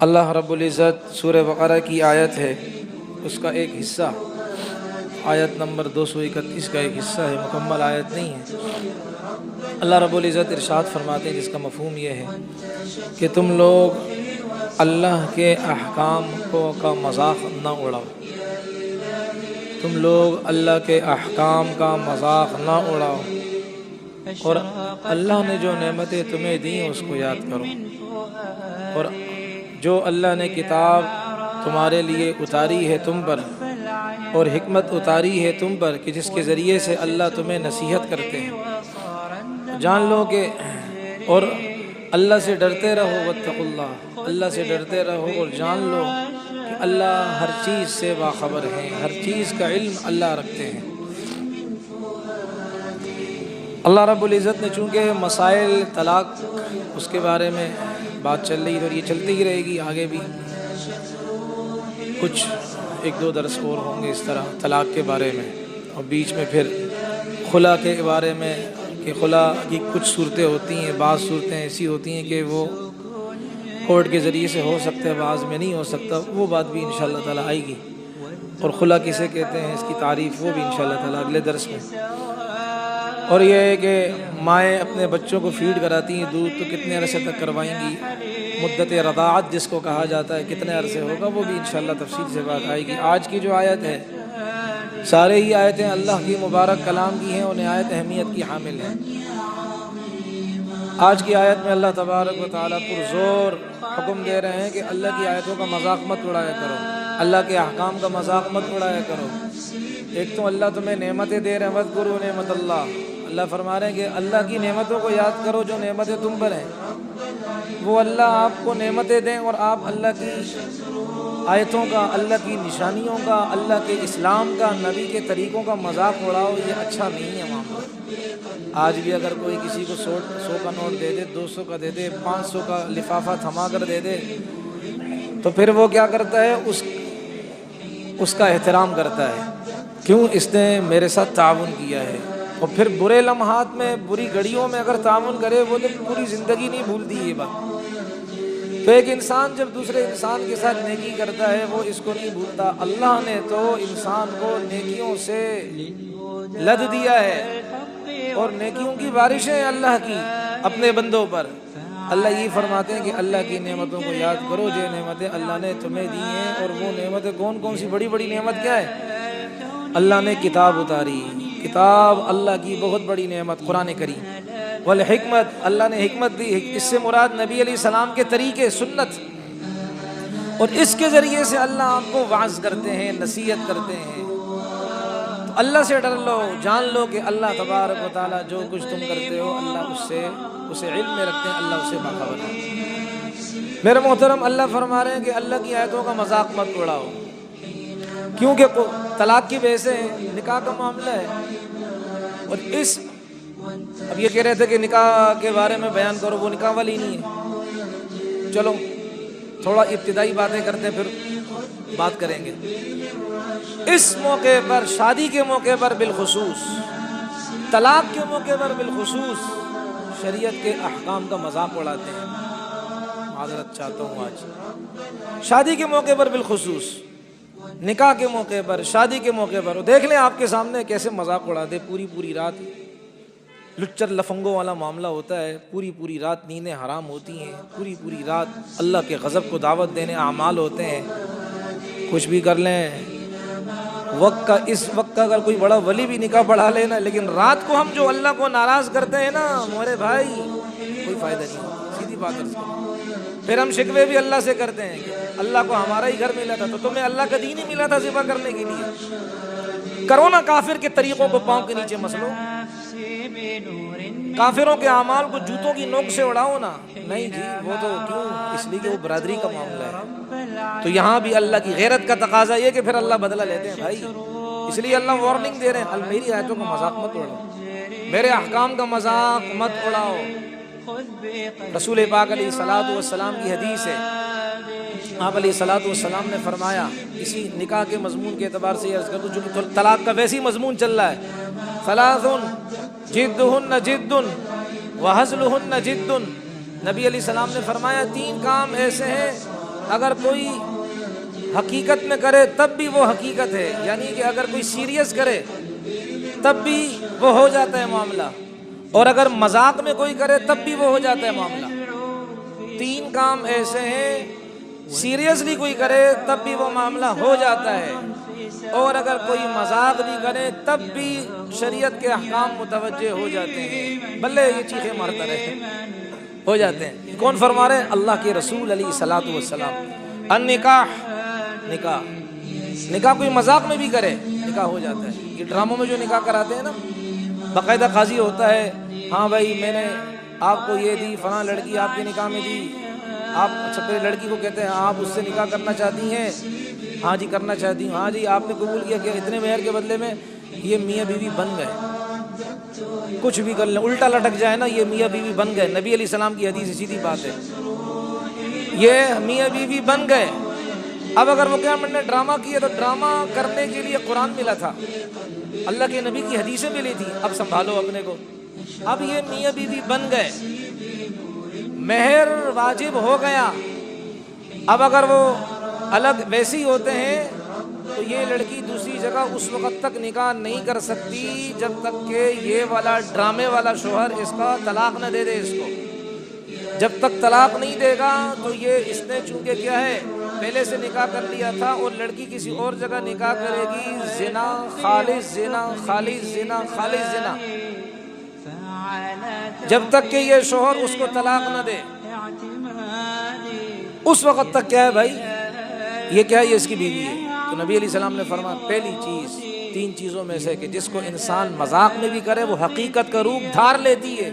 اللہ رب العزت سورہ بقرہ کی آیت ہے، اس کا ایک حصہ، آیت نمبر 231 کا ایک حصہ ہے، مکمل آیت نہیں ہے۔ اللہ رب العزت ارشاد فرماتے ہیں، جس کا مفہوم یہ ہے کہ تم لوگ اللہ کے احکام کا مذاق نہ اڑاؤ، تم لوگ اللہ کے احکام کا مذاق نہ اڑاؤ، اور اللہ نے جو نعمتیں تمہیں دیں اس کو یاد کرو، اور جو اللہ نے کتاب تمہارے لیے اتاری ہے تم پر، اور حکمت اتاری ہے تم پر کہ جس کے ذریعے سے اللہ تمہیں نصیحت کرتے ہیں، جان لو کہ اور اللہ سے ڈرتے رہو، واتقوا اللہ، اللہ سے ڈرتے رہو، اور جان لو کہ اللہ ہر چیز سے باخبر ہے، ہر چیز کا علم اللہ رکھتے ہیں۔ اللہ رب العزت نے چونکہ مسائل طلاق اس کے بارے میں بات چل رہی ہے، اور یہ چلتی ہی رہے گی آگے بھی، کچھ ایک دو درس اور ہوں گے اس طرح طلاق کے بارے میں، اور بیچ میں پھر خلا کے بارے میں کہ خلا کی کچھ صورتیں ہوتی ہیں، بعض صورتیں ایسی ہوتی ہیں کہ وہ کورٹ کے ذریعے سے ہو سکتا ہے، بعض میں نہیں ہو سکتا، وہ بات بھی انشاءاللہ تعالیٰ آئے گی، اور خلا کسے کہتے ہیں اس کی تعریف وہ بھی انشاءاللہ تعالیٰ اگلے درس میں۔ اور یہ ہے کہ مائیں اپنے بچوں کو فیڈ کراتی ہیں دودھ، تو کتنے عرصے تک کروائیں گی، مدت رضاعت جس کو کہا جاتا ہے کتنے عرصے ہوگا، وہ بھی انشاءاللہ تفصیل سے بات آئے گی۔ آج کی جو آیت ہے، سارے ہی آیتیں اللہ کی مبارک کلام کی ہیں اور نہایت اہمیت کی حامل ہیں۔ آج کی آیت میں اللہ تبارک و تعالیٰ پرزور حکم دے رہے ہیں کہ اللہ کی آیتوں کا مذاق مت اڑایا کرو، اللہ کے احکام کا مذاق مت اڑایا کرو۔ ایک تو اللہ تمہیں نعمتیں دے رہے ہیں، وَاذْكُرُوا نعمت اللہ، اللہ فرما رہے ہیں کہ اللہ کی نعمتوں کو یاد کرو جو نعمتیں تم پر ہیں، وہ اللہ آپ کو نعمتیں دیں اور آپ اللہ کی آیتوں کا، اللہ کی نشانیوں کا، اللہ کے اسلام کا، نبی کے طریقوں کا مذاق اڑاؤ، یہ اچھا نہیں ہے معاملہ۔ آج بھی اگر کوئی کسی کو 100 کا نوٹ دے دے، 200 کا دے دے، 500 کا لفافہ تھما کر دے دے، تو پھر وہ کیا کرتا ہے، اس کا احترام کرتا ہے، کیوں؟ اس نے میرے ساتھ تعاون کیا ہے۔ اور پھر برے لمحات میں، بری گھڑیوں میں اگر تعاون کرے، وہ تو پوری زندگی نہیں بھولتی یہ بات۔ تو ایک انسان جب دوسرے انسان کے ساتھ نیکی کرتا ہے وہ اس کو نہیں بھولتا۔ اللہ نے تو انسان کو نیکیوں سے لد دیا ہے، اور نیکیوں کی بارشیں اللہ کی اپنے بندوں پر۔ اللہ یہ فرماتے ہیں کہ اللہ کی نعمتوں کو یاد کرو، جو نعمتیں اللہ نے تمہیں دی ہیں، اور وہ نعمتیں کون کون سی؟ بڑی بڑی نعمت کیا ہے؟ اللہ نے کتاب اتاری، کتاب اللہ کی بہت بڑی نعمت، قرآن کریم، والحکمت، اللہ نے حکمت دی، اس سے مراد نبی علیہ السلام کے طریقے، سنت، اور اس کے ذریعے سے اللہ آپ کو وعظ کرتے ہیں، نصیحت کرتے ہیں۔ تو اللہ سے ڈر لو، جان لو کہ اللہ تبارک و تعالیٰ جو کچھ تم کرتے ہو اللہ اسے علم میں رکھتے ہیں، اللہ اسے باخبر ہے۔ میرے محترم، اللہ فرما رہے ہیں کہ اللہ کی آیتوں کا مذاق مت اڑاؤ، کیونکہ طلاق کی وجہ سے نکاح کا معاملہ ہے، اور اب یہ کہہ رہے تھے کہ نکاح کے بارے میں بیان کرو، وہ نکاح والی نہیں ہے۔ چلو تھوڑا ابتدائی باتیں کرتے پھر بات کریں گے۔ اس موقع پر، شادی کے موقع پر بالخصوص، طلاق کے موقع پر بالخصوص شریعت کے احکام کا مذاق اڑاتے ہیں۔ معذرت چاہتا ہوں، آج شادی کے موقع پر بالخصوص، نکاح کے موقع پر، شادی کے موقع پر، دیکھ لیں آپ کے سامنے کیسے مذاق اڑاتے، پوری رات لچر لفنگوں والا معاملہ ہوتا ہے، پوری رات نیندیں حرام ہوتی ہیں، پوری رات اللہ کے غضب کو دعوت دینے اعمال ہوتے ہیں۔ کچھ بھی کر لیں، اس وقت کا اگر کوئی بڑا ولی بھی نکاح پڑھا لینا، لیکن رات کو ہم جو اللہ کو ناراض کرتے ہیں نا میرے بھائی، کوئی فائدہ نہیں، سیدھی بات ہے۔ پھر ہم شکوے بھی اللہ سے کرتے ہیں کہ اللہ کو ہمارا ہی گھر ملا تھا، تو تمہیں اللہ کا دین ہی ملا تھا ذبح کرنے کے لیے۔ کرو نا کافر کے طریقوں کو پاؤں کے نیچے مسلو، کافروں کے اعمال کو جوتوں کی نوک سے اڑاؤ نا، نہیں جی، وہ تو کیوں؟ اس لیے کہ وہ برادری کا معاملہ ہے۔ تو یہاں بھی اللہ کی غیرت کا تقاضا یہ کہ پھر اللہ بدلہ لیتے ہیں بھائی، اس لیے اللہ وارننگ دے رہے ہیں، میری آیتوں کا مذاق مت اڑاؤ، میرے احکام کا مذاق مت اڑاؤ۔ رسول پاک علیہ الصلوۃ والسلام کی حدیث ہے، آپ علیہ الصلوۃ والسلام نے فرمایا، اسی نکاح کے مضمون کے اعتبار سے عرض کر دوں، جو کہ طلاق کا ویسی مضمون چل رہا ہے، ثلاث جدہن جد وہزلہن جد، نبی علیہ السلام نے فرمایا 3 کام ایسے ہیں اگر کوئی حقیقت میں کرے تب بھی وہ حقیقت ہے، یعنی کہ اگر کوئی سیریس کرے تب بھی وہ ہو جاتا ہے معاملہ، اور اگر مذاق میں کوئی کرے تب بھی وہ ہو جاتا ہے معاملہ۔ 3 کام ایسے ہیں، سیریسلی کوئی کرے تب بھی وہ معاملہ ہو جاتا ہے، اور اگر کوئی مذاق بھی کرے تب بھی شریعت کے احکام متوجہ ہو جاتے ہیں، بھلے یہ چیخیں مارتا رہے، ہو جاتے ہیں۔ کون فرما رہے ہیں؟ اللہ کے رسول علیہ الصلوۃ والسلام۔ النکاح، نکاح کوئی مذاق میں بھی کرے نکاح ہو جاتا ہے۔ یہ ڈراموں میں جو نکاح کراتے ہیں نا، باقاعدہ قاضی ہوتا ہے، ہاں بھائی میں نے آپ کو یہ دی، فلاں لڑکی آپ کے نکاح میں دی، آپ اچھا پھر لڑکی کو کہتے ہیں آپ اس سے نکاح کرنا چاہتی ہیں؟ ہاں جی کرنا چاہتی ہوں۔ ہاں جی آپ نے قبول کیا کہ اتنے مہر کے بدلے میں یہ میاں بیوی بن گئے، کچھ بھی کر لیں، الٹا لٹک جائے نا، یہ میاں بیوی بن گئے۔ نبی علیہ السلام کی حدیث سیدھی بات ہے، یہ میاں بیوی بن گئے۔ اب اگر وہ کیا میں نے ڈرامہ کیا، تو ڈرامہ کرنے کے لیے قرآن ملا تھا، اللہ کے نبی کی حدیثیں ملی تھی، اب سنبھالو اپنے کو۔ اب یہ میاں بیوی بن گئے، مہر واجب ہو گیا۔ اب اگر وہ الگ ویسی ہوتے ہیں تو یہ لڑکی دوسری جگہ اس وقت تک نکاح نہیں کر سکتی جب تک کہ یہ والا ڈرامے والا شوہر اس کا طلاق نہ دے دے اس کو۔ جب تک طلاق نہیں دے گا تو یہ اس نے چونکہ کیا ہے پہلے سے نکاح کر لیا تھا، اور لڑکی کسی اور جگہ نکاح کرے گی، زنا خالص زنا خالص زنا خالص زنا، جب تک کہ یہ شوہر اس کو طلاق نہ دے اس وقت تک کیا ہے بھائی، یہ کیا ہے، یہ اس کی بیوی ہے۔ تو نبی علیہ السلام نے فرمایا پہلی چیز 3 چیزوں میں سے کہ جس کو انسان مذاق میں بھی کرے وہ حقیقت کا روپ دھار لیتی ہے،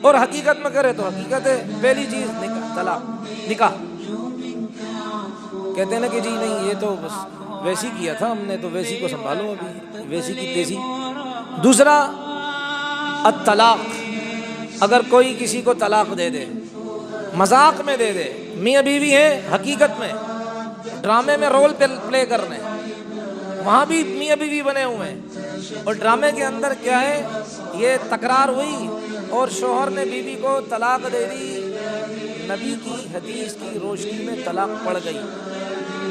اور حقیقت میں کرے تو حقیقت ہے۔ پہلی چیز نکاح، طلاق، نکاح۔ کہتے ہیں نا کہ جی نہیں یہ تو بس ویسی کیا تھا ہم نے، تو ویسی کو سنبھالو، ابھی ویسی کی تیزی۔ دوسرا الطلاق، اگر کوئی کسی کو طلاق دے دے، مذاق میں دے دے، میاں بیوی ہے حقیقت میں ڈرامے میں رول پلے کرنے، وہاں بھی میاں بیوی بنے ہوئے ہیں، اور ڈرامے کے اندر کیا ہے یہ تکرار ہوئی اور شوہر نے بیوی کو طلاق دے دی، نبی کی حدیث کی روشنی میں طلاق پڑ گئی،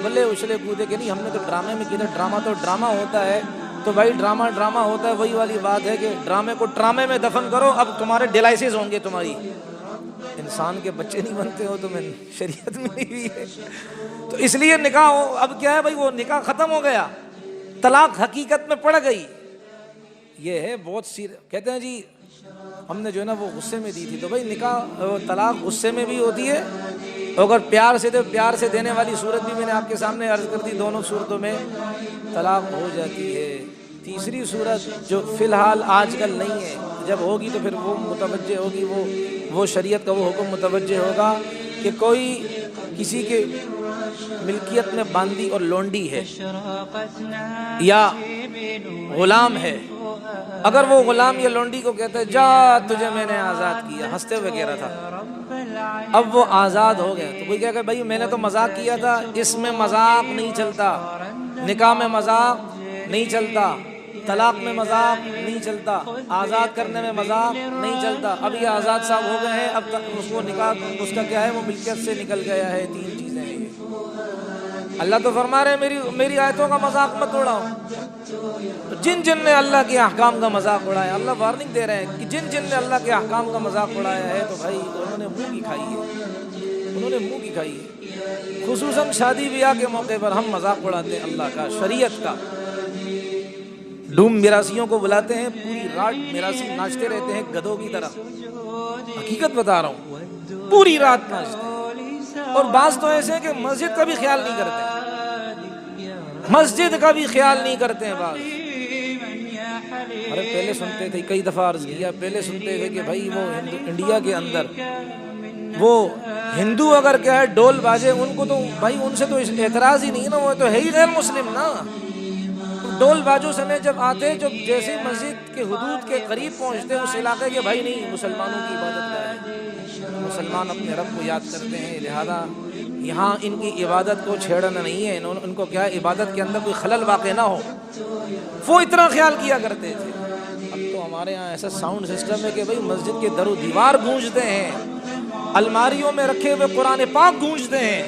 بلے اچھلے کودے کہ نہیں ہم نے تو ڈرامے میں کیا تھا، ڈرامہ تو ڈرامہ ہوتا ہے، تو بھائی ڈرامہ ہوتا ہے، وہی والی بات ہے کہ ڈرامے کو ڈرامے میں دفن کرو، اب تمہارے ڈیلائسز ہوں گے، تمہاری انسان کے بچے نہیں بنتے ہو، تمہیں شریعت میں نہیں ہوئی ہے۔ تو اس لیے نکاح ہو، اب کیا ہے بھائی وہ نکاح ختم ہو گیا، طلاق حقیقت میں پڑ گئی۔ یہ ہے بہت کہتے ہیں جی ہم نے جو ہے نا وہ غصے میں دی تھی، تو بھائی نکاح طلاق غصے میں بھی ہوتی ہے، اگر پیار سے تو پیار سے دینے والی صورت بھی میں نے آپ کے سامنے عرض کر دی، دونوں صورتوں میں طلاق ہو جاتی ہے۔ تیسری صورت جو فی الحال آج کل نہیں ہے، جب ہوگی تو پھر وہ متوجہ ہوگی، وہ شریعت کا وہ حکم متوجہ ہوگا کہ کوئی کسی کے ملکیت میں باندی اور لونڈی ہے یا غلام ہے، اگر وہ غلام یا لونڈی کو کہتا ہے جا تجھے میں نے آزاد کیا، ہنستے ہوئے کہہ رہا تھا، اب وہ آزاد ہو گیا، تو کوئی کہے کہ بھائی میں نے تو مذاق کیا تھا، اس میں مذاق نہیں چلتا، نکاح میں مذاق نہیں چلتا، طلاق میں مذاق نہیں چلتا، آزاد کرنے میں مذاق نہیں چلتا، اب یہ آزاد صاحب ہو گئے ہیں، اب تک اس کو نکاح اس کا کیا ہے وہ ملکیت سے نکل گیا ہے۔ 3 چیزیں ہیں یہ۔ اللہ تو فرما رہے ہیں میری آیتوں کا مذاق مت اڑاؤ۔ جن نے اللہ کے احکام کا مذاق اڑایا، اللہ وارننگ دے رہے ہیں کہ جن نے اللہ کے احکام کا مذاق اڑایا ہے تو بھائی انہوں نے منہ کی کھائی ہے، خصوصاً شادی بیاہ کے موقع پر ہم مذاق اڑاتے ہیں اللہ کا، شریعت کا۔ ڈوم میراسیوں کو بلاتے ہیں، پوری رات میراسی ناچتے رہتے ہیں گدھوں کی طرح، حقیقت بتا رہا ہوں، پوری رات ناچتے ہیں، اور بعض تو ایسے ہیں کہ مسجد کا بھی خیال نہیں کرتے، مسجد کا بھی خیال نہیں کرتے ہیں بعض۔ ارے پہلے سنتے تھے، کئی دفعہ عرض کیا، پہلے سنتے تھے کہ بھائی وہ انڈیا کے اندر وہ ہندو اگر کیا ہے ڈول باجے، ان کو تو بھائی ان سے تو اعتراض ہی نہیں نا، وہ تو ہے ہی غیر مسلم نا۔ ڈول باجوں سمیت جب آتے، جب جیسے مسجد کے حدود کے قریب پہنچتے اس علاقے کے، بھائی نہیں مسلمانوں کی عبادت گاہ ہے، مسلمان اپنے رب کو یاد کرتے ہیں، لہذا یہاں ان کی عبادت کو چھیڑنا نہیں ہے، ان کو کیا عبادت کے اندر کوئی خلل واقع نہ ہو، وہ اتنا خیال کیا کرتے تھے۔ اب تو ہمارے یہاں ایسا ساؤنڈ سسٹم ہے کہ بھائی مسجد کے در و دیوار گونجتے ہیں، الماریوں میں رکھے ہوئے قرآن پاک گونجتے ہیں،